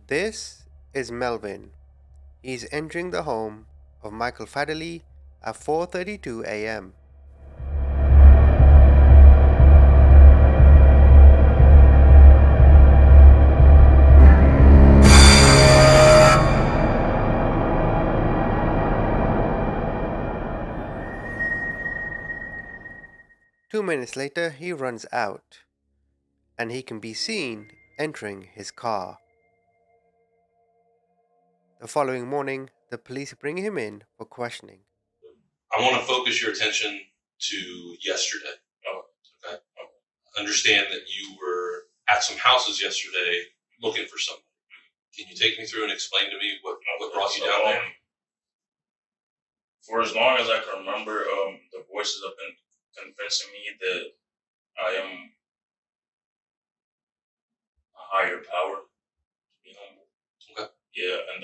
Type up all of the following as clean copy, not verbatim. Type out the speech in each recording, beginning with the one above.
This is Melvin. He's entering the home of Michael Fadley at 4:32 a.m. 2 minutes later, he runs out, and he can be seen entering his car. The following morning, the police bring him in for questioning. I want to focus your attention to yesterday. Okay. Understand that you were at some houses yesterday looking for somebody. Can you take me through and explain to me what brought you down there? For as long as I can remember, the voices have been convincing me that I am a higher power, to be humble. Okay. Yeah, and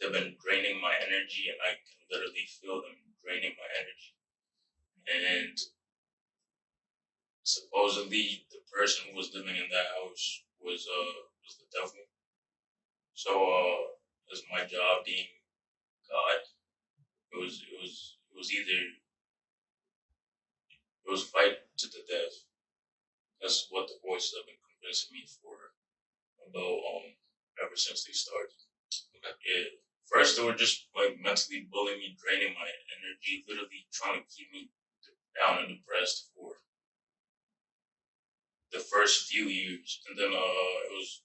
they've been draining my energy, and I can literally feel them draining my energy. And supposedly, the person who was living in that house was the devil. So, as my job being God, it was either it was fight to the death. That's what the voices have been convincing me for about ever since they started. Okay. Yeah. First they were just like mentally bullying me, draining my energy, literally trying to keep me down and depressed for the first few years. And then it was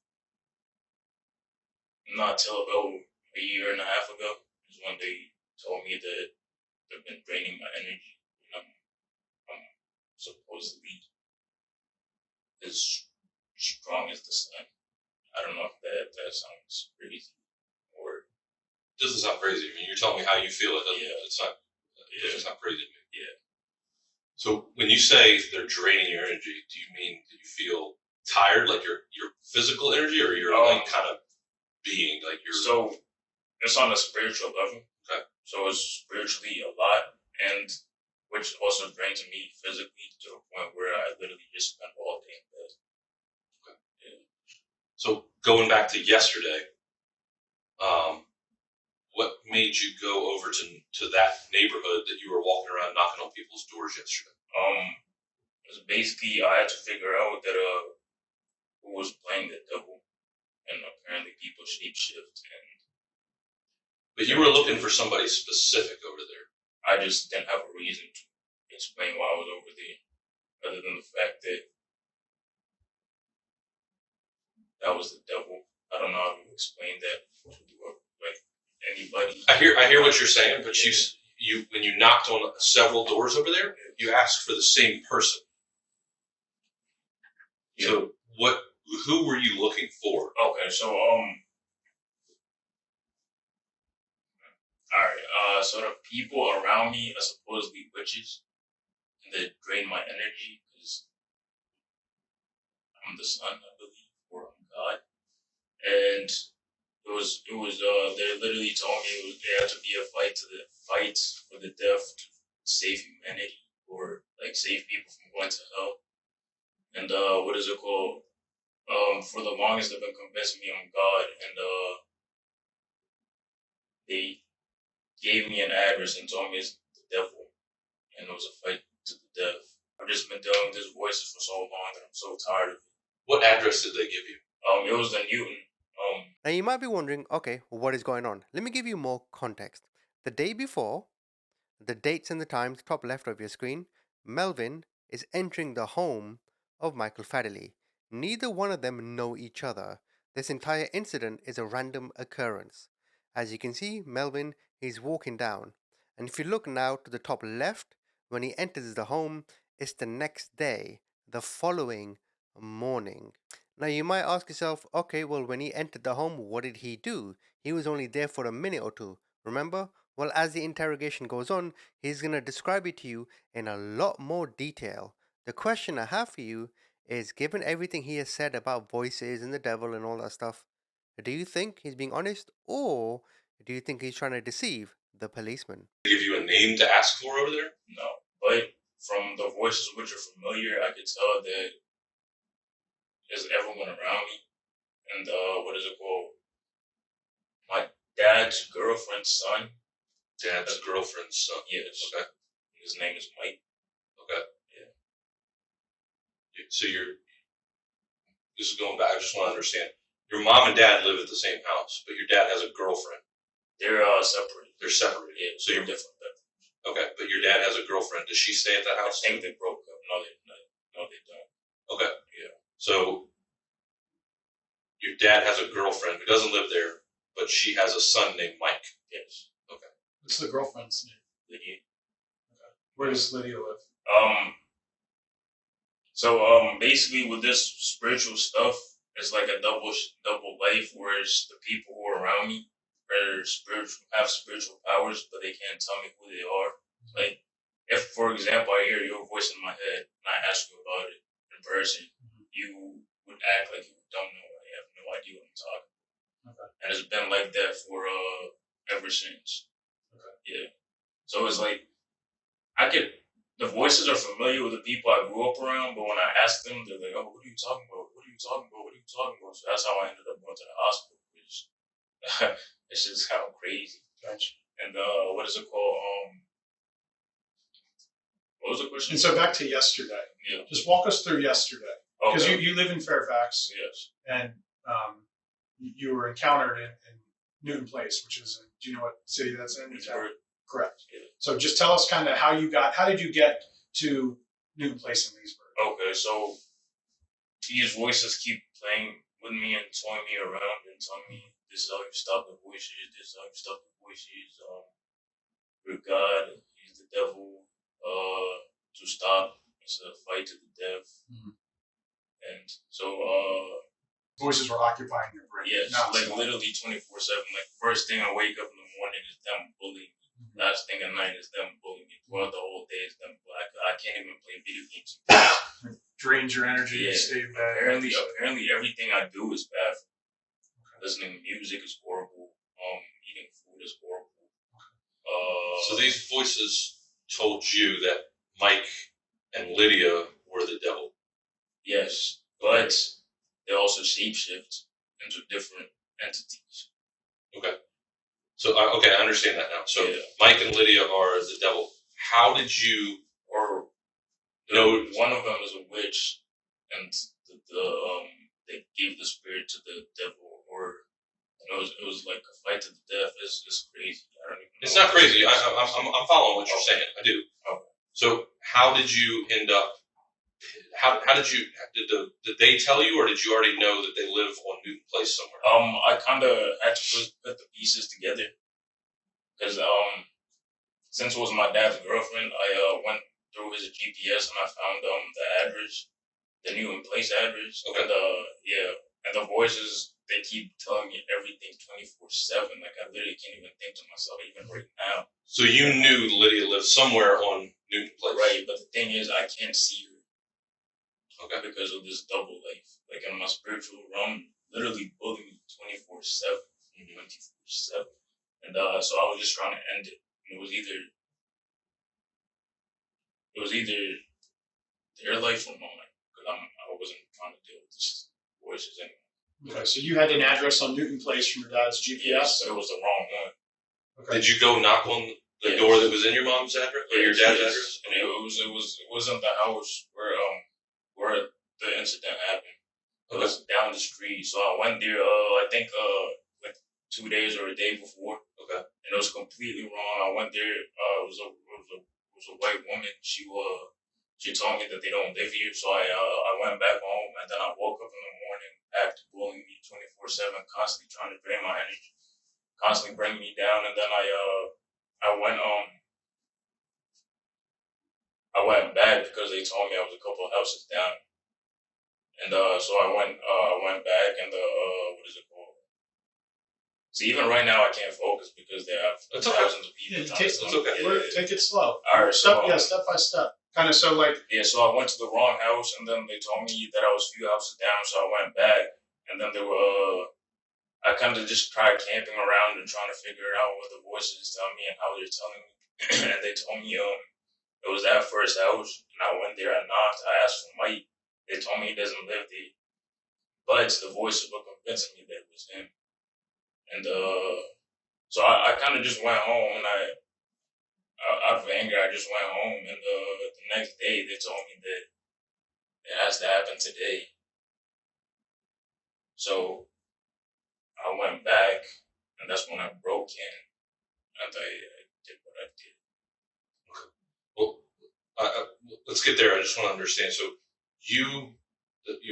not till about a year and a half ago is when they told me that they've been draining my energy. And I'm supposedly as strong as the sun. I don't know if that sounds crazy or Doesn't sound crazy. I mean, you're telling me how you feel. Yeah. It's not crazy to me. Yeah. So when you say they're draining your energy, do you mean that you feel tired, like your physical energy, or your like kind of being, like your? So it's on a spiritual level. Okay. So it's spiritually a lot, and which also drains me physically to the point where I literally just spend all day in bed. Okay. Yeah. So going back to yesterday, what made you go over to that neighborhood that you were walking around knocking on people's doors yesterday? It was basically I had to figure out that who was playing the devil, and apparently people shapeshift, and But you were looking for somebody specific over there. I just didn't have a reason to explain why I was over there, other than the fact that that was the devil. I don't know how to explain that to like anybody. I hear what you're saying, but you when you knocked on several doors over there, you asked for the same person. Yeah. So who were you looking for? Okay, so all right. So the people around me are supposedly witches, and they drain my energy because I'm the sun, I believe, or I'm God. And they literally told me there had to be a fight for the death to save humanity or like save people from going to hell. And what is it called? For the longest they've been convincing me I'm God, and they gave me an address and told me it's the devil, and it was a fight to the death. I've just been dealing with these voices for so long that I'm so tired of it. What address did they give you? It was the Newton. Now you might be wondering, okay, what is going on? Let me give you more context. The day before, the dates and the times, top left of your screen, Melvin is entering the home of Michael Fadley. Neither one of them know each other. This entire incident is a random occurrence. As you can see, Melvin is walking down. And if you look now to the top left, when he enters the home, it's the next day, the following morning. Now you might ask yourself, okay, well, when he entered the home, what did he do? He was only there for a minute or two. Remember? Well, as the interrogation goes on, he's going to describe it to you in a lot more detail. The question I have for you is, given everything he has said about voices and the devil and all that stuff, do you think he's being honest, or do you think he's trying to deceive the policeman? Give you a name to ask for over there? No, but from the voices which are familiar, I could tell that there's everyone around me, and what is it called? dad's girlfriend's son. Dad's girlfriend's son. Yes. Okay. His name is Mike. Okay. Yeah. So this is going back. I just want to understand. Your mom and dad live at the same house, but your dad has a girlfriend. They're separated. They're separated. Yeah. So you're different. Okay, but your dad has a girlfriend. Does she stay at that house? I think they broke up. No, they don't. Okay. Yeah. So your dad has a girlfriend who doesn't live there, but she has a son named Mike. Yes. Okay. What's the girlfriend's name? Lydia. Okay. Where does Lydia live? So basically with this spiritual stuff, it's like a double life, where it's the people who are around me have spiritual powers, but they can't tell me who they are. Like, if, for example, I hear your voice in my head and I ask you about it in person, you would act like you don't know. I have no idea what I'm talking about. Okay. And it's been like that for ever since. Okay. Yeah. So it's like the voices are familiar with the people I grew up around, but when I ask them, they're like, "Oh, what are you talking about? What are you talking about? What are you talking about?" So that's how I ended up going to the hospital. It's just kind of crazy. Gotcha. And what is it called? What was the question? And so back to yesterday. Yeah. Just walk us through yesterday. Because Okay. you live in Fairfax. Yes. And you were encountered in Newton Place, which is, do you know what city that's in? Pittsburgh. Correct. Yeah. So just tell us kind of how did you get to Newton Place in Leesburg? Okay, so these voices keep playing with me and throwing me around and telling me, this is how you stop the voices, this is how you stop the voices. You're God, he's the devil, to stop, it's a fight to the death. Mhm. And so, Voices were occupying your brain. yes, Not like small. literally 24/7. Like, first thing I wake up in the morning is them bullying me. Mhm. Last thing at night is them bullying me. Throughout the whole day is them black. I can't even play video games. Drains your energy. Yeah. You stay in bed. Apparently everything I do is bad. Listening to music is horrible. Eating food is horrible. So these voices told you that Mike and Lydia were the devil. Yes, but they also shapeshift into different entities. Okay. So okay, I understand that now. So Yeah. Mike and Lydia are the devil. How did you Or know? one of them is a witch, and they gave the spirit to the devil, or it was like a fight to the death. It's crazy. I don't even know. It's not crazy. I'm following what you're saying. I do. Okay. So how did you end up? How did they tell you, or did you already know that they live on Newton Place somewhere? I kind of had to put the pieces together, because since it was my dad's girlfriend, I went through his GPS and I found the address, the Newton Place address. Okay. And and the voices, they keep telling me everything 24/7. Like, I literally can't even think to myself even right now. So you knew Lydia lived somewhere on Newton Place, Right, but the thing is, I can't see her. Okay. Because of this double life. Like, in my spiritual realm, literally bullying me 24/7. 24/7. And so I was just trying to end it. And it was either their life or mine. Because I wasn't trying to deal with this voices anymore. Okay, so you had an address on Newton Place from your dad's GPS? Yes, but it was the wrong one. Okay. Did you go knock on the Yes. door that was in your mom's address or your dad's address? And it wasn't the house where the incident happened. It was down the street. So I went there. I think like 2 days or a day before. Okay. And it was completely wrong. I went there. It was a white woman. She told me that they don't live here. So I went back home, and then I woke up in the morning, back to bullying me 24/7, constantly trying to drain my energy, constantly bringing me down. And then I went back because they told me I was a couple of houses down. And so I went back, and what is it called? See, even right now I can't focus because they have It's okay. thousands of people. Yeah, trying to it's okay. Take it slow. All right, Step by step. Kind of so like, So I went to the wrong house, and then they told me that I was a few houses down, so I went back, and then I kind of just tried camping around and trying to figure out what the voices tell me and how they're telling me. And they told me it was that first house, and I went there, I knocked, I asked for Mike. They told me he doesn't live there, but the voices were convincing me that it was him. And So I kind of just went home, and out of anger, I just went home. And the next day, they told me that it has to happen today. So I went back, and that's when I broke in, and I did what I did. Well, let's get there. I just want to understand. So you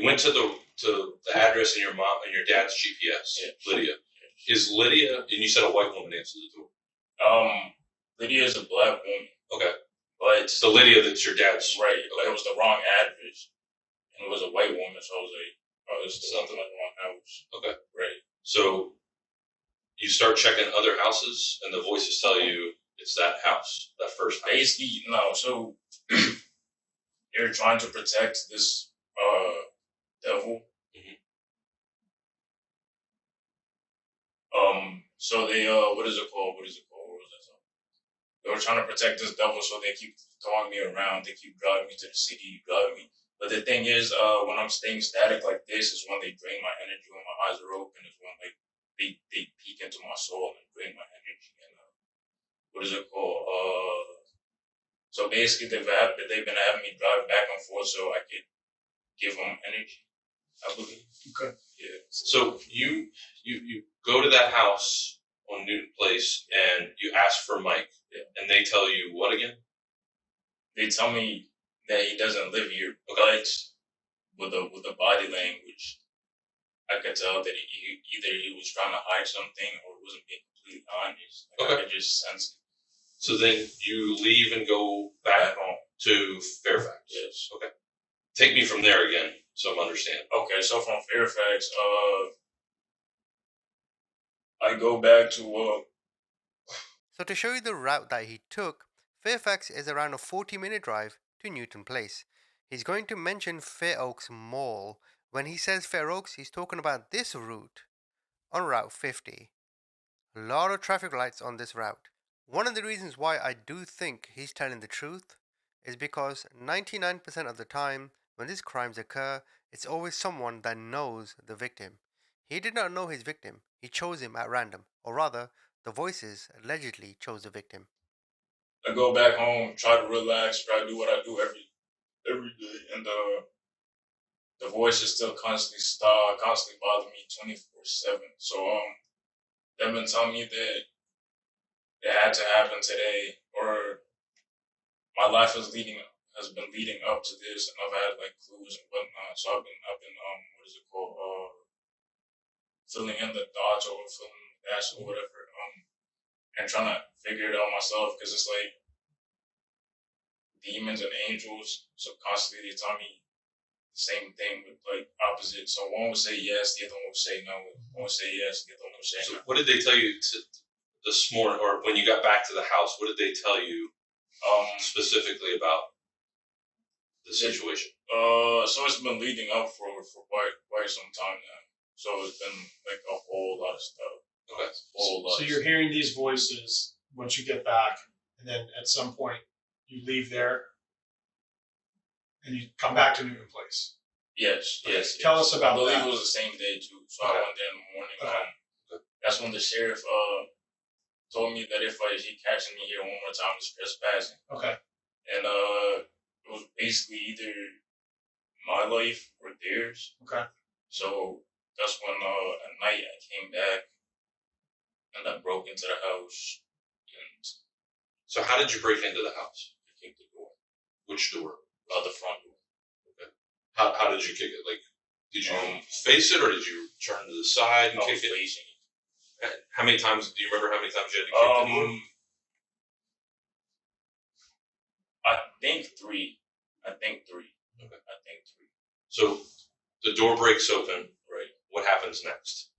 went to the address in your mom and your dad's GPS. Yeah. Lydia. Is Lydia? And you said a white woman answered the door. Lydia is a black woman. Okay. But So Lydia, that's your dad's. right. Okay. It was the wrong address, and it was a white woman. So I was like, oh, this is something like the wrong house. Okay. Right. So you start checking other houses, and the voices tell you it's that house, that first house. Basically, no. So they're trying to protect this devil. Mhm. So they what is it called? What was that song? They were trying to protect this devil, so they keep throwing me around. They keep driving me to the city, driving me. But the thing is, when I'm staying static like this, is when they drain my energy. When my eyes are open, is when like they peek into my soul and drain my energy. And what is it called? So basically, they've been having me drive back and forth so I could give them energy, I believe. Okay. Yeah. So you go to that house on Newton Place and you ask for Mike, and they tell you what again? They tell me that he doesn't live here, but with the body language, I could tell that either he was trying to hide something or wasn't being completely honest. Like, Okay. I could just sense it. So then you leave and go back home to Fairfax. Yes. Okay. Take me from there again, so I'm understanding. Okay, so from Fairfax, I go back to So to show you the route that he took, Fairfax is around a 40-minute drive to Newton Place. He's going to mention Fair Oaks Mall. When he says Fair Oaks, he's talking about this route on Route 50. A lot of traffic lights on this route. One of the reasons why I do think he's telling the truth is because 99% of the time when these crimes occur, it's always someone that knows the victim. He did not know his victim, he chose him at random, or rather, the voices allegedly chose the victim. I go back home, try to relax, try to do what I do every day, and the voice is still constantly bothering me 24/7. So they've been telling me that it had to happen today, or my life has been leading up to this, and I've had like clues and whatnot. So I've been what is it called filling in the dots or filling in the dash or whatever and trying to figure it out myself because it's like demons and angels. So constantly they tell me the same thing with like opposite. So one would say yes, the other one would say no. One would say yes, the other one would say So no. what did they tell you this morning, or when you got back to the house? What did they tell you specifically about the situation? So it's been leading up for quite some time now. So it's been like a whole lot of stuff. Okay. So you're hearing these voices once you get back, and then at some point you leave there and you come back to Newton Place. Yes. Tell us about I believe that. it was the same day too. So Okay. I went there in the morning. Okay. That's when the sheriff told me that if he catches me here one more time, it's trespassing. Okay. And it was basically either my life or theirs. Okay. So that's when at night I came back and I broke into the house and So how did you break into the house? I kicked the door, Which door? the front door. How did you kick it? Like, did you face it, or did you turn to the side and I was kick it? facing it. How many times? Do you remember how many times you had to kick the door? I think three. Okay. I think three. So the door breaks open. Right. What happens next?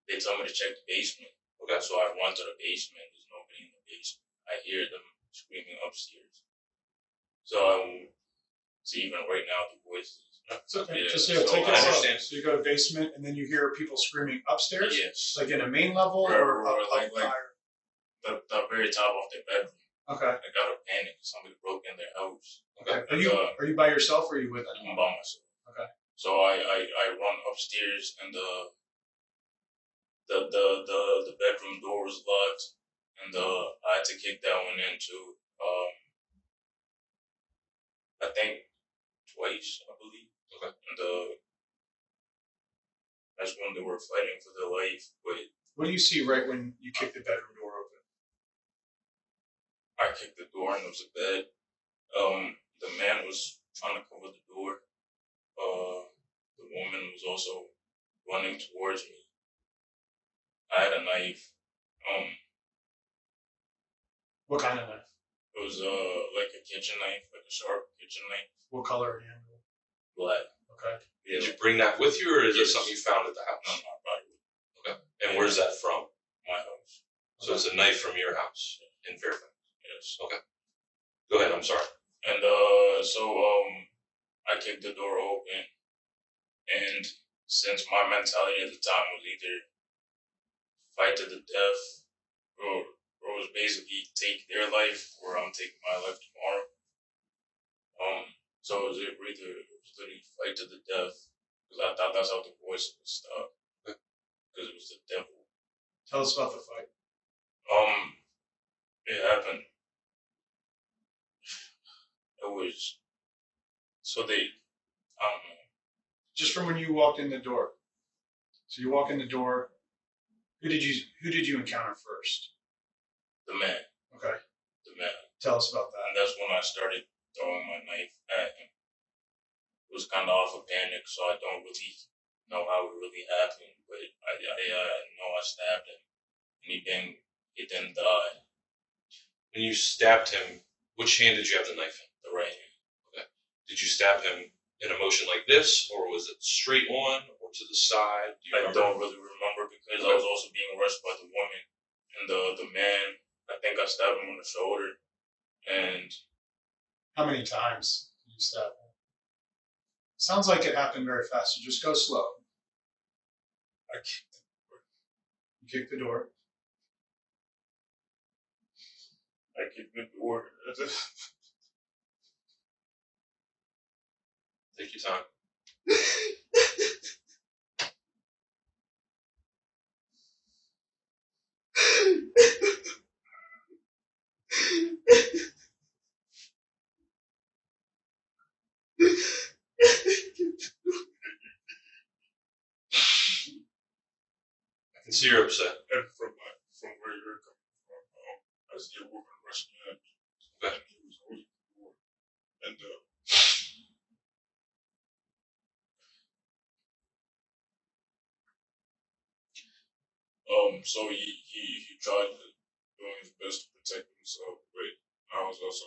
They told me to check the basement. Okay. So I run to the basement. There's nobody in the basement. I hear them screaming upstairs. So even right now the voices. So, Yeah, just so take I us understand. up. So you go to basement, and then you hear people screaming upstairs, Yes. like in a main level Or up like higher. the very top of their bedroom. Okay. I got a panic. Somebody broke in their house. Okay. Are you by yourself, or are you with I'm anyone? by myself. Okay. So I run upstairs and the bedroom door was locked, and I had to kick that one in too. I think twice, I believe. Okay. And that's when they were fighting for their life. But What do you see right when you kick the bedroom door open? I kicked the door and it was a bed. The man was trying to cover the door. The woman was also running towards me. I had a knife. What kind of knife? It was like a kitchen knife, like a sharp kitchen knife, What color handle? black. Okay. Did you bring that with you, or is it Yes. something you found at the No, house? my body, Okay. And where's that from? my house. So it's a knife from your house in Fairfax. Yes. Okay. Go ahead. I'm sorry. And I kicked the door open, and since my mentality at the time was either fight to the death, or was basically take their life, or I'm taking my life tomorrow. So it was literally fight to the death, because I thought that's how the voice would stop, because it was the devil. Tell us about the fight. It happened. It was so they, I don't know. Just from when you walked in the door. So you walk in the door. Who did you encounter first? The man, Okay. the man. Tell us about that. And that's when I started throwing my knife at him. It was kind of off of panic, so I don't really know how it really happened, but I know I stabbed him, and he didn't die. When you stabbed him, which hand did you have the knife in? The right hand. Did you stab him in a motion like this, or was it straight on, or to the side? Do you I remember? don't really remember because I was also being rushed by the woman, and the man. I think I stabbed him on the shoulder, and How many times did you stab him? Sounds like it happened very fast. So just go slow. I kicked the door. You kick the door. I kicked the door. Take your time. I can see you're upset. And from where you're coming from, I see a woman rushing in, Okay. and he was holding the door, and so he tried to doing his best to protect himself, but I was also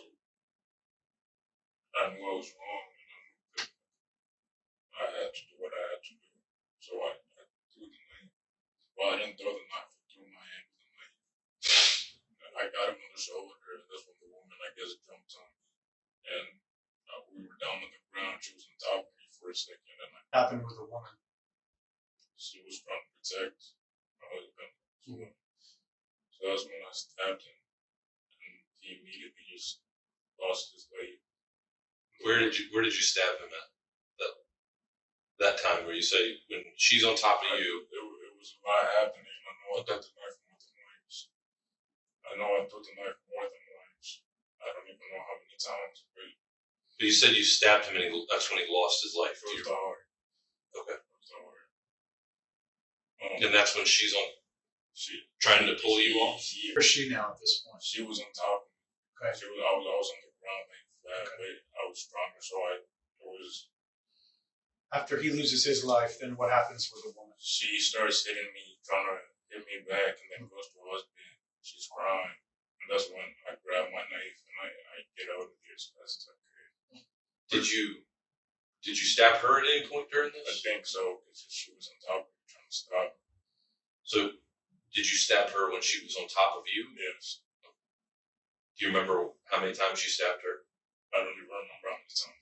I knew I was wrong, and I knew that I had to do what I had to do, so I threw the knife. Well, I didn't throw the knife, I threw my hand with the knife. And I got him on the shoulder, and that's when the woman, I guess, jumped on me. And we were down on the ground. She was on top of me for a second, and Happened with a woman. she was trying to protect my husband. So that's when I stabbed him, and he immediately just lost his leg. Where did you stab him at? That time where you say when she's on top of you. It was a lot happening. I know I threw the knife more than once. I know I threw the knife more than once. I don't even know how many times, but But you said you stabbed him, and that's when he lost his life. it was hard. Okay. It was hard. And that's when she's on She trying to pull you off. Where's she now at this point? She was on top of me. Okay. I was on the ground like flat, but I was stronger, so it was. After he loses his life, then what happens with the woman? She starts hitting me, trying to hit me back, and then goes to her husband. She's crying, and that's when I grab my knife and I get out of there as fast as I could. Did you stab her at any point during I this? think so, because she was on top of me trying to stop me. So did you stab her when she was on top of you? Yes. Do you remember how many times you stabbed her? I don't even remember how many times.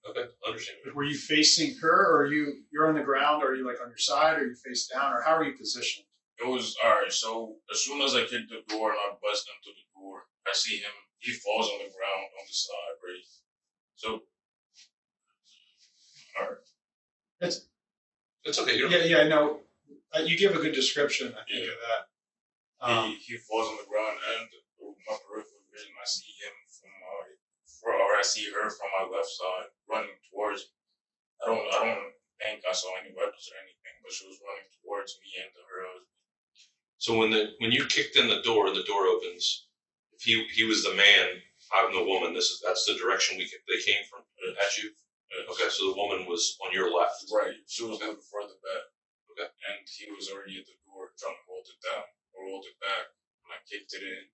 Okay, understand. Were you facing her, or you're on the ground, or are you like on your side, or you face down, or how are you positioned? It was alright. So as soon as I kick the door and I bust into the door, I see him. He falls on the ground on the side, right? So, alright. It's okay. You don't. Yeah, no. You give a good description, I think, of that. He falls on the ground, and through my peripheral vision, I see him or I see her from my left side running towards me. I don't think I saw any weapons or anything, but she was running towards me and her husband. So when you kicked in the door and the door opens, if he was the man, I'm the woman. That's the direction they came from at you. Okay, so the woman was on your left. Right, she was looking further back. Okay, and he was already at the door trying to hold it down or hold it back. And I kicked it in,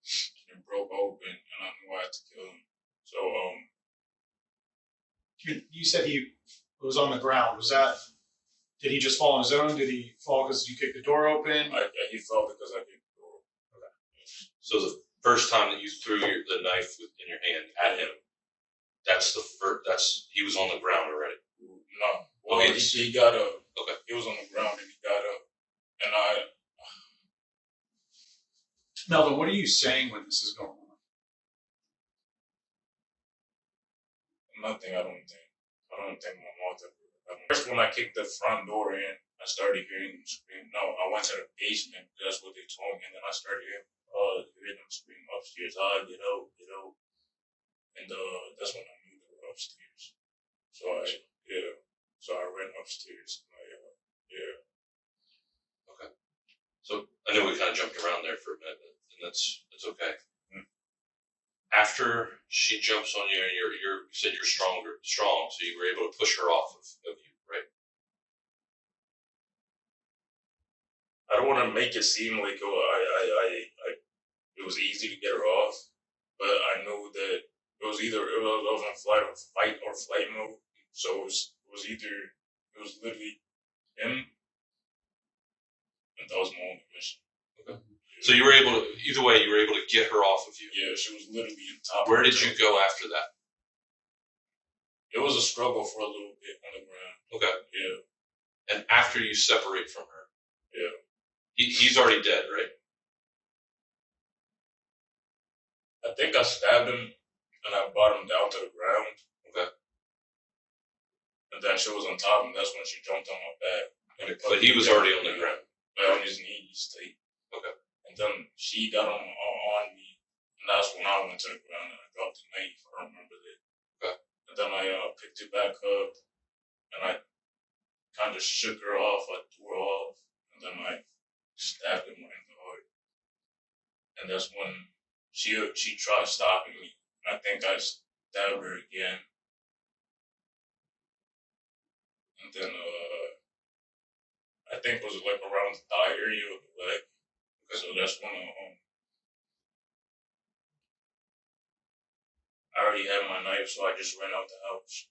and it broke open, and I knew I had to kill him. So you said he was on the ground. Did he just fall on his own? Did he fall because you kicked the door open? He fell because I kicked the door. Okay. So the first time that you threw the knife in your hand at him, he was on the ground already. No. Well, okay. He got up. Okay. He was on the ground and he got up. And I. Melvin, what are you saying when this is going on? Nothing, I don't think my mouth ever. First, when I kicked the front door in, I started hearing them scream. No, I went to the basement. That's what they told me. And then I started hearing them scream upstairs. Get out, get out. And that's when I knew they were upstairs. So I ran upstairs. Okay. So I know we kind of jumped around there for a minute, and that's okay. Mm. After she jumps on you, and you said you're strong, so you were able to push her off of you, right? I don't want to make it seem like it was easy to get her off, but I knew that it was on fight or flight mode. So it was literally him, and that was my only mission. Okay. So you were able to, either way, you were able to get her off of you. Yeah, she was literally in top. Where did you go after that? It was a struggle for a little bit on the ground. Okay. Yeah. And after you separate from her, yeah, he's already dead, right? I think I stabbed him and I brought him down to the ground. Okay. And then she was on top, and that's when she jumped on my back. But he was already on the ground. On his knees, Okay. And then she got on me, and that's when I went to the ground and I dropped the knife. I remember that. Okay. And then I picked it back up, and I kind of shook her off. I threw her off, and then I stabbed him right in the heart. And that's when she tried stopping me. And I think I stabbed her again. And then I think it was like around the thigh area of the leg. So that's when I already had my knife, so I just ran out the house.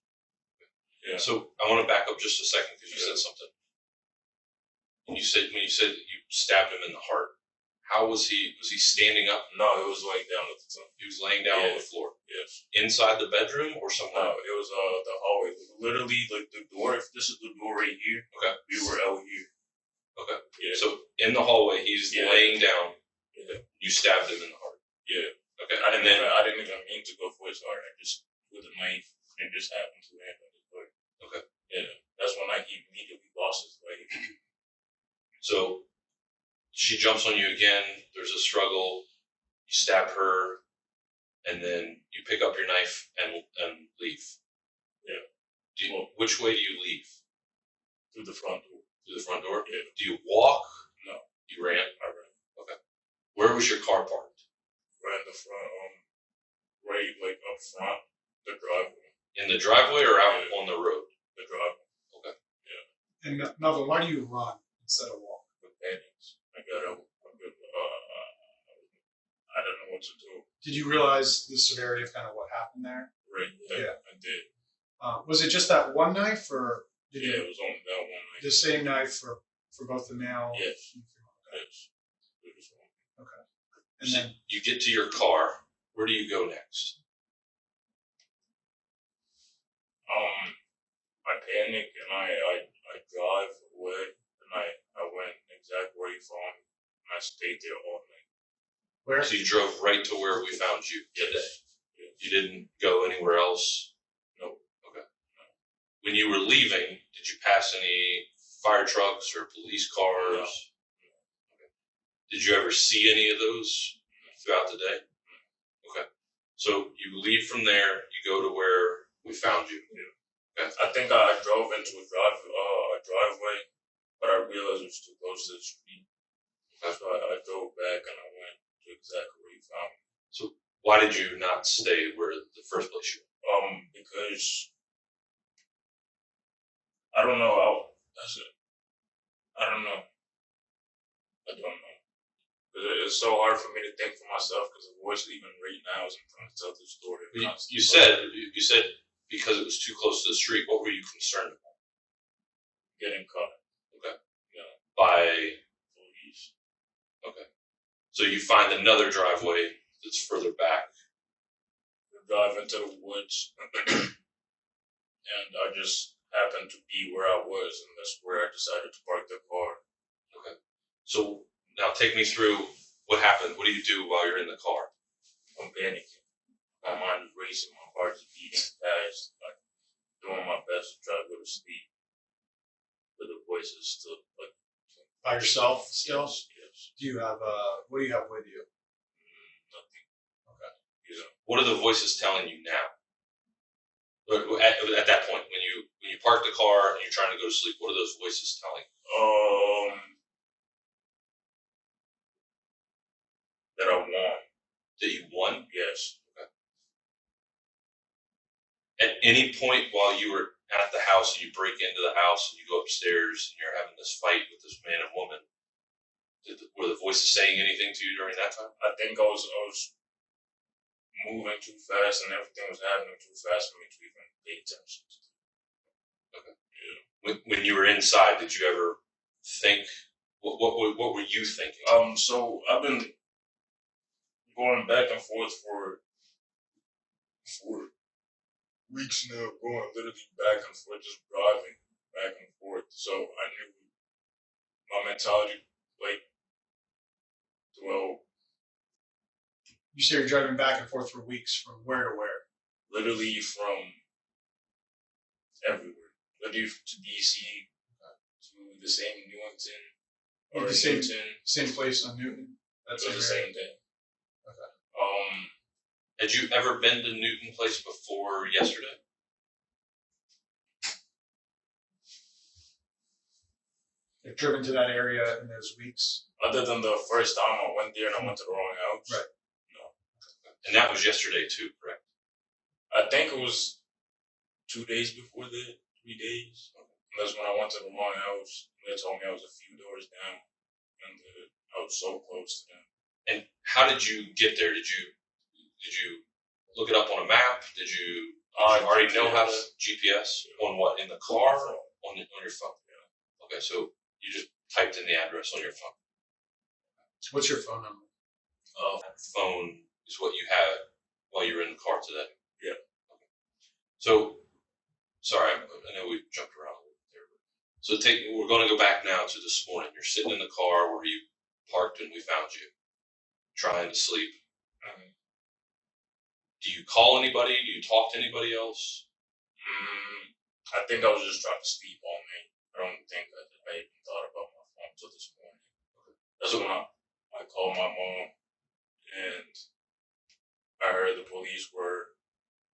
Yeah. So I want to back up just a second because you said something. When you said that you stabbed him in the heart, how was he? Was he standing up? No, it was laying down at the time. He was laying down on the floor. Yes. Inside the bedroom or somewhere? No, it was the hallway. Literally, like the door. If this is the door right here, okay, we were out here. Okay. Yeah. So in the hallway, he's laying down. Yeah. You stabbed him in the heart. Yeah. Okay. I didn't even mean to go for his heart. I just with a knife and just happened to land on his heart. Okay. Yeah. That's when he immediately lost his leg. So she jumps on you again. There's a struggle. You stab her, and then you pick up your knife and leave. Yeah. Which way do you leave? Through the front door. Through the front door? Yeah. Do you walk? No. You ran? I ran. Okay. Where was your car parked? Right in the front, right like up front, the driveway. In the driveway or out on the road? The driveway. Okay. Yeah. And Melvin, why do you run instead of walk? Companions. I got out. I don't know what to do. Did you realize the severity of kind of what happened there? Right. Yeah. I did. Was it just that one knife, or did it was only that one knife. The same knife for both the male? Yes. And the female? Yes. Okay. And then you get to your car. Where do you go next? I panic and I drive away, and I went exactly where he found me, and I stayed there all night. where? So you drove right to where we found you today. Yes. You didn't go anywhere else? No. Okay. When you were leaving, did you pass any fire trucks or police cars? No. Okay. Did you ever see any of those throughout the day? Okay. So you leave from there, you go to where we found you. Okay. I think I drove into a driveway, but I realized it was too close to the street. Okay. So I drove back and I went to exactly where you found me. So why did you not stay where the first place you were? Because I don't know. I don't know. I don't know. It's so hard for me to think for myself because the voice, even right now, isn't trying to tell the story. You said because it was too close to the street. What were you concerned about? Getting caught. Okay. Yeah. By Police. okay. So you find another driveway that's further back. Drive into the woods, and I just happened to be where I was, and that's where I decided to park the car. Okay. So now take me through what happened. What do you do while you're in the car? I'm panicking. My mind is racing. My heart is beating fast. Like doing my best to try to go to sleep, but the voice is still like By yourself still? Yes. Do you have what do you have with you? Nothing. Okay. Yeah. What are the voices telling you now? At that point, when you park the car and you're trying to go to sleep, what are those voices telling you? That I won. That you won? Yes. At any point while you were at the house and you break into the house and you go upstairs and you're having this fight with this man and woman, were the voices saying anything to you during that time? I think I was moving too fast and everything was happening too fast for me to even pay attention. Okay. Yeah. When you were inside, did you ever think? What were you thinking? So I've been going back and forth for weeks now, going literally back and forth, just driving back and forth. So I knew my mentality, like, well, You say you're driving back and forth for weeks from where to where? literally from everywhere. Literally to DC, to the same Newington, or The same- Newton. Same place on Newton? That's the same day. Okay. Had you ever been to Newton Place before yesterday? You've driven to that area in those weeks? Other than the first time I went there and I went to the wrong house. Right. No. And that was yesterday too, correct? I think it was 2 days before that, 3 days. And that's when I went to the wrong house. They told me I was a few doors down, and I was so close to them. And how did you get there? Did you look it up on a map? Did you already know how to GPS on what, in the car, on your phone? Yeah. Okay, so you just typed in the address on your phone. What's your phone number? Phone is what you had while you were in the car today. Yeah. Okay. So, sorry, I know we jumped around a little bit there. So we're going to go back now to this morning. You're sitting in the car where you parked and we found you, trying to sleep. Do you call anybody? Do you talk to anybody else? I think I was just trying to sleep all night. I don't think I even thought about my phone until this morning. Okay. That's when I called my mom, and I heard the police were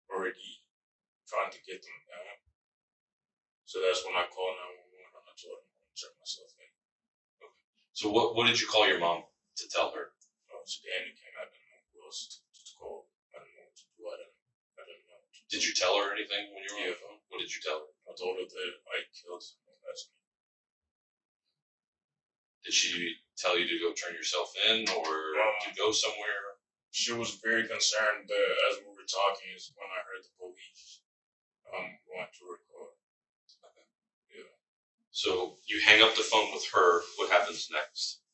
already trying to get them down. So that's when I called 911 and I told them to check myself in. Okay. So what did you call your mom to tell her? I was panicking. I didn't know who else to call. I didn't know what to do. I didn't know. Did you tell her anything when you were on the phone? What did you tell her? I told her that I killed someone last night. Did she tell you to go turn yourself in or to go somewhere? She was very concerned that as we were talking is when I heard the police going to her car. Okay. Yeah. So you hang up the phone with her. What happens next?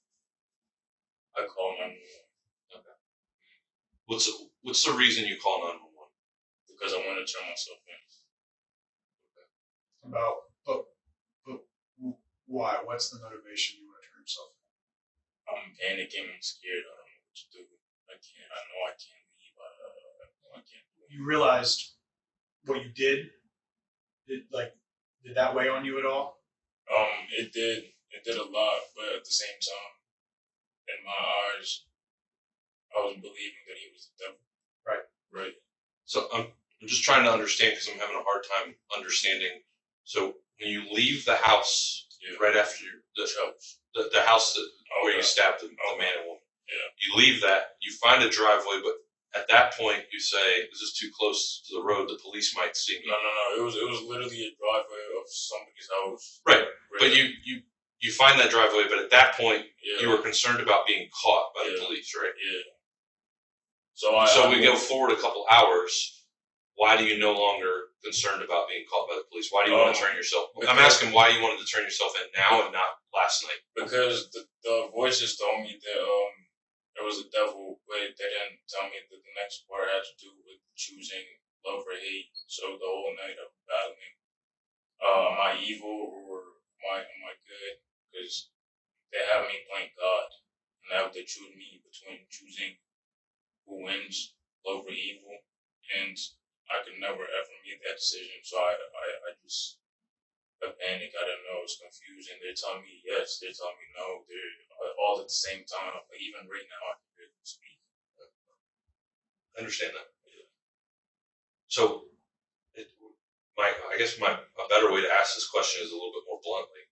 I call 911. Okay. What's the reason you call 911? Because I want to turn myself in. But why? What's the motivation you want to turn yourself in? I'm panicking. I'm scared. I don't know what to do. I know I can't leave. I know I can't do it. You realized what you did? Did that weigh on you at all? It did a lot, but at the same time, in my eyes, I was believing that he was the devil. Right. Right. So I'm just trying to understand because I'm having a hard time understanding. So when you leave the house Yeah. right after the house where you stabbed the man and woman, Yeah. you leave that, you find a driveway, but at that point you say, "This is too close to the road. The police might see me." No. It was literally a driveway of somebody's house. Right. But you find that driveway, but at that point Yeah. you were concerned about being caught by the Yeah. police, right? Yeah. So we go forward a couple hours. Why do you no longer concerned about being caught by the police? Why do you want to turn yourself? I'm asking why you wanted to turn yourself in now and not last night. Because the voices told me that there was a devil, but they didn't tell me that the next part had to do with choosing love or hate. So the whole night of battling, am I evil or am I good? Because they have me playing God, and now they choose me between choosing who wins, love or evil, and I could never ever make that decision. So I just I panic. I don't know. It's confusing. They're telling me yes. They're telling me no. They're all at the same time. Like even right now, I can barely speak. I understand that. So, I guess a better way to ask this question is a little bit more bluntly.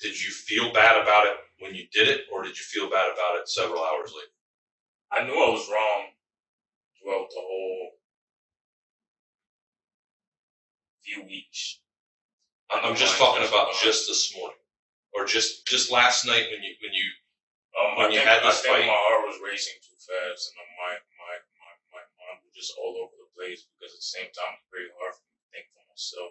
Did you feel bad about it when you did it, or did you feel bad about it several hours later? I knew I was wrong throughout the whole few weeks. I'm just talking about just this morning, or just last night when you when you had this I think fight. my heart was racing too fast, and my mind was just all over the place because at the same time it's very hard for me to think for myself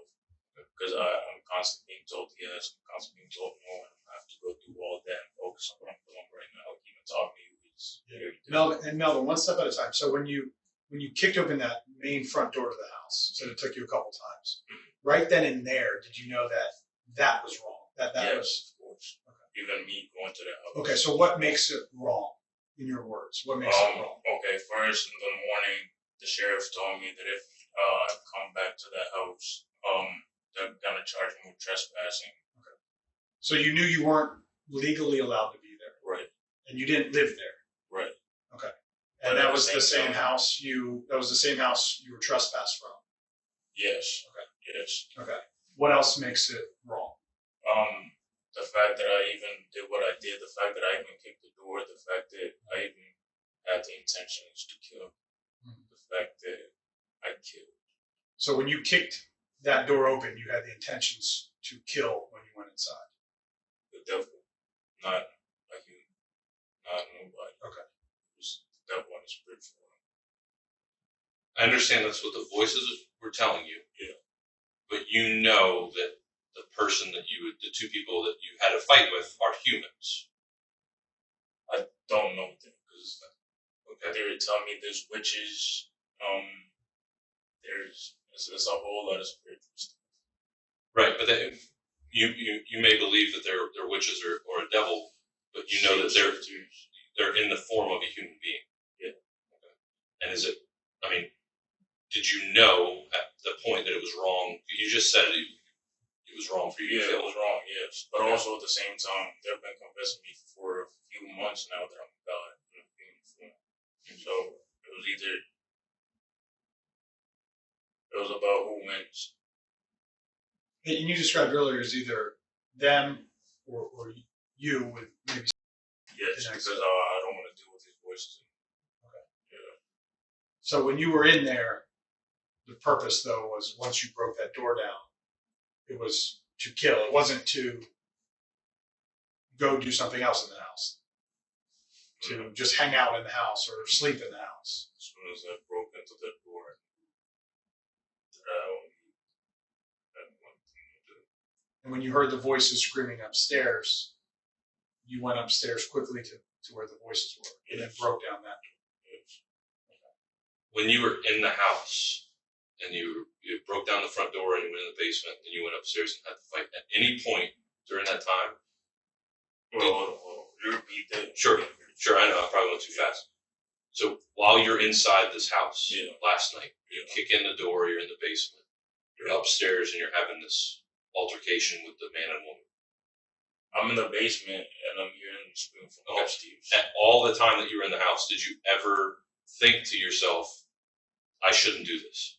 because I'm constantly being told yes, I'm constantly being told no, and I have to go through all that and focus on what I'm doing right now. Like even talking to you is very difficult. Melvin, one step at a time. So when you kicked open that main front door to the house, so it took you a couple times. Right then and there, did you know that was wrong? That yes, was. of course. Okay. Even me going to the house. Okay, so what makes it wrong, in your words? What makes it wrong? Okay, first in the morning, the sheriff told me that if I come back to that house, they're gonna charge me with trespassing. Okay. So you knew you weren't legally allowed to be there. Right. And you didn't live there. Right. Okay. And that was the same house you were trespassed from. Yes. Okay. Yes. Okay. What else makes it wrong? The fact that I even did what I did, the fact that I even kicked the door, the fact that I even had the intentions to kill, the fact that I killed. So when you kicked that door open, you had the intentions to kill when you went inside. The devil, not a human, not nobody. Okay. It was the devil in the spiritual realm. I understand that's what the voices were telling you. Yeah. But you know that the two people that you had a fight with are humans. I don't know them because they were telling me there's witches. There's a whole lot of spiritual stuff. Right, but you may believe that they're witches or a devil, but you know that they're in the form of a human being. Yeah. Okay. And did you know at the point that it was wrong? You just said it was wrong for you to Yeah, kill. it was wrong, yes. But also at the same time, they've been convincing me for a few months now that I'm God in a human form. So it was about who wins. And you described earlier as either them or you with maybe. Yes, because I don't want to deal with these voices. Okay. Yeah. So when you were in there, the purpose though was once you broke that door down, it was to kill. It wasn't to go do something else in the house. To just hang out in the house or sleep in the house. As soon as I broke into that door, And when you heard the voices screaming upstairs, you went upstairs quickly to where the voices were and then broke down that door. yes. When you were in the house and you broke down the front door and you went in the basement and you went upstairs and had the fight, at any point during that time? Well, you repeat that. Sure, I know. I probably went too fast. So while you're inside this house last night, you kick in the door, you're in the basement, you're upstairs, and you're having this altercation with the man and woman? I'm in the basement and I'm hearing the scream from Okay. upstairs. At all the time that you were in the house, did you ever think to yourself, I shouldn't do this?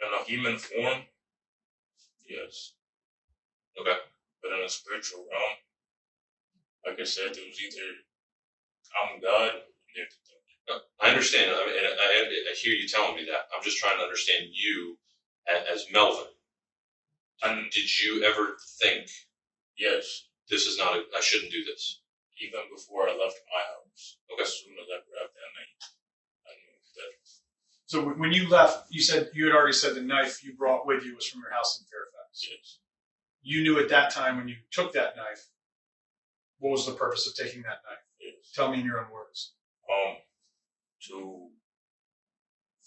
In a human form, yes. Okay. But in a spiritual realm, like I said, it was either I'm God or they're the devil. I understand. I mean, and I hear you telling me that. I'm just trying to understand you as Melvin. And did you ever think, Yes, this is not, I shouldn't do this? even before I left my house. Okay. As soon as I grabbed that knife, I knew that. So when you left, you said you had already said the knife you brought with you was from your house in Fairfax. Yes. You knew at that time when you took that knife, what was the purpose of taking that knife? Yes. Tell me in your own words. To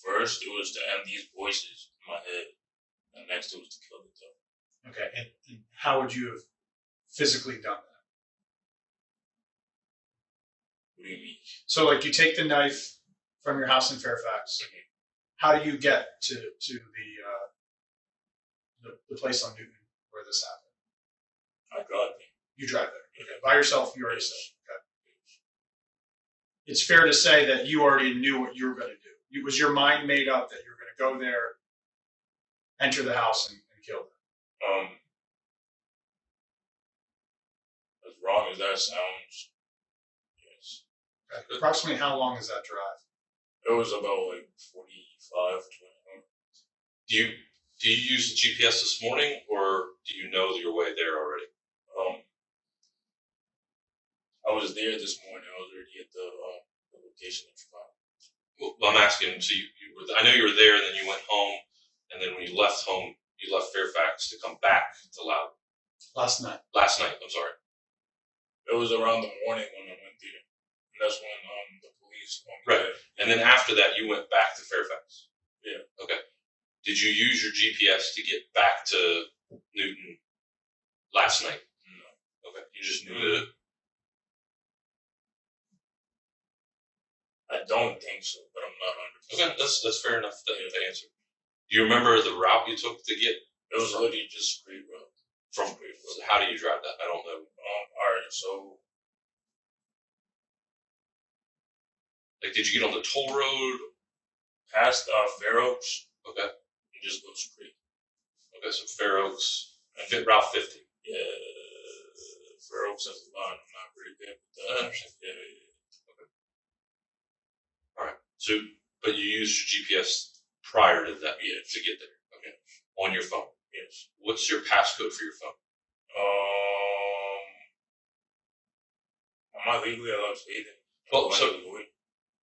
first it was to end these voices in my head, and next it was to kill the devil. Okay, and how would you have physically done that? What do you mean? So, like, you take the knife from your house in Fairfax. Mhm. How do you get to the place on Newton where this happened? I drive me. You drive there. Okay. By yourself, you already Yes. said. Okay. It's fair to say that you already knew what you were going to do. Was your mind made up that you were going to go there, enter the house, and kill them? As wrong as that sounds, yes. Okay. Approximately how long is that drive? It was about like 45 to an hour. Do you use the GPS this morning, or do you know your way there already? I was there this morning. I was already at the location in Chicago. Well, I'm asking, so I know you were there, and then you went home, and then when you left home, you left Fairfax to come back to Loudon. Last night. Last night, I'm sorry. It was around the morning when I went there. And that's when the police Right. And then after that, you went back to Fairfax. Yeah. Okay. Did you use your GPS to get back to Newton last night? No. Okay. You just knew that. I don't think so, but I'm not 100%. Okay, that's fair enough to answer. Do you remember the route you took to get? It was literally just straight road. From how do you drive that? I don't know. Alright, so Like, did you get on the toll road? past Fair Oaks, Okay. and just go straight. Okay, so Fair Oaks, Route 50. Yeah, Fair Oaks has a lot. I'm not very good with I that. understand. Yeah. All right. So, but you used your GPS prior to that Yeah. to get there. Okay. On your phone. Yes. What's your passcode for your phone? Am I legally allowed to say that? Well, Do I so- need a lawyer?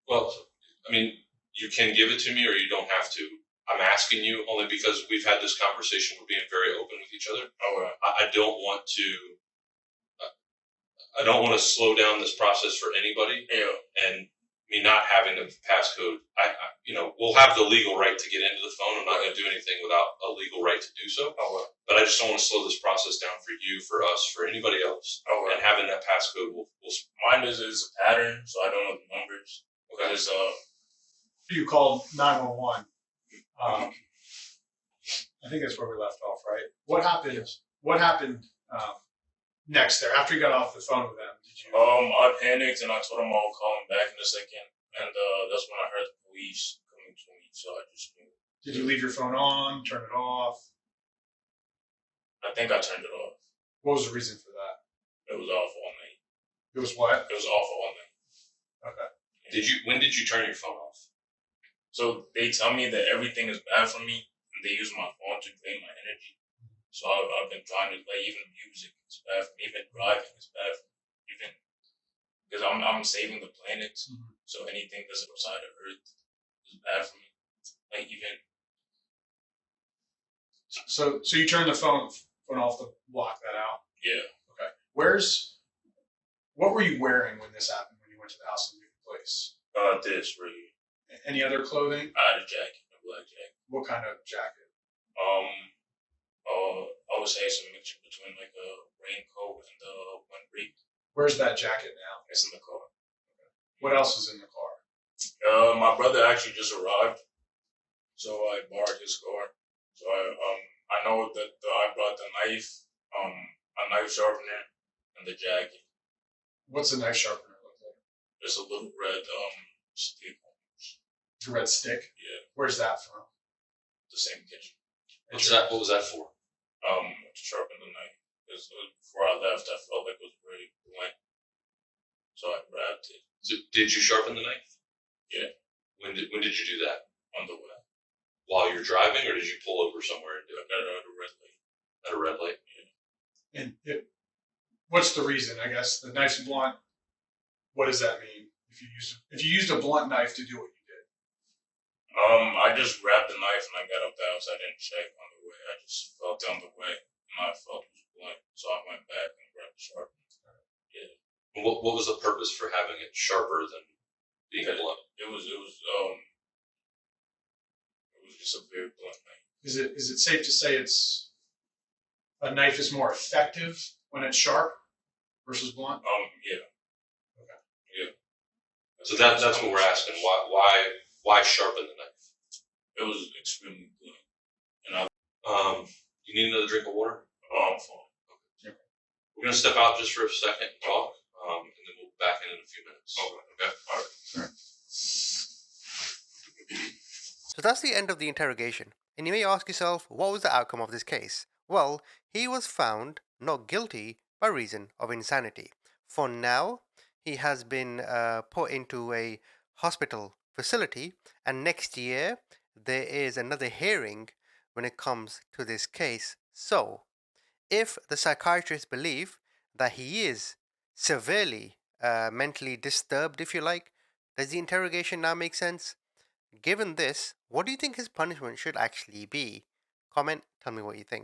Well, I mean, you can give it to me or you don't have to. I'm asking you only because we've had this conversation. We're being very open with each other. Alright. I don't want to. I don't want to slow down this process for anybody, Yeah. and me not having a passcode. We'll have the legal right to get into the phone. I'm not going to do anything without a legal right to do so. Alright. But I just don't want to slow this process down for you, for us, for anybody else. Alright. And having that passcode will Mine is a pattern, so I don't know the numbers. okay. It's You called 911. I think that's where we left off, right? What happened? Yes. What happened next there after you got off the phone with them? Did you? I panicked and I told them I'll call them back in a second, and that's when I heard the police coming to me. So I just knew. Did you leave your phone on? Turn it off? I think I turned it off. What was the reason for that? It was off all night. It was what? It was off all night. Okay. When did you turn your phone off? So they tell me that everything is bad for me, and they use my phone to drain my energy. So I've been trying to even music is bad for me, even driving is bad for me, even because I'm saving the planet. Mhm. So anything that's outside of Earth is bad for me. Like even So you turned the phone off to block that out. yeah. Okay. What were you wearing when this happened? When you went to the house in Newton Place? This really. Any other clothing? I had a jacket, a black jacket. What kind of jacket? I would say it's a mixture between like a raincoat and one brief. Where's that jacket now? It's in the car. What else is in the car? My brother actually just arrived, So I borrowed his car. So I know that I brought the knife, a knife sharpener, and the jacket. What's a knife sharpener look like? It's a little red stick. A red stick. Yeah, Where's that from? the same kitchen. What was that for? To sharpen the knife. Because before I left, I felt like it was very blunt, so I grabbed it. So did you sharpen the knife? Yeah. When did you do that? On the way. While you're driving, or did you pull over somewhere and do it? At a red light. At a red light? And what's the reason? I guess the knife's blunt. What does that mean? If you used a blunt knife to do what you did? I just grabbed the knife and I got up the house. I didn't check on the way. I just felt on the way and I felt it was blunt, so I went back and grabbed the sharpener. Yeah. What was the purpose for having it sharper than being blunt? It was just a very blunt knife. Is it safe to say a knife is more effective when it's sharp versus blunt? Yeah. Okay. Yeah. So that's what we're asking. Why sharpen the knife? It was extremely blunt. You need another drink of water? I'm fine. Okay. We're gonna step out just for a second and talk, and then we'll be back in a few minutes. Okay. All right. So that's the end of the interrogation. And you may ask yourself, what was the outcome of this case? Well, he was found not guilty by reason of insanity. For now, he has been put into a hospital facility, and next year there is another hearing when it comes to this case. So, if the psychiatrists believe that he is severely mentally disturbed, if you like, does the interrogation now make sense? Given this, what do you think his punishment should actually be? Comment, tell me what you think.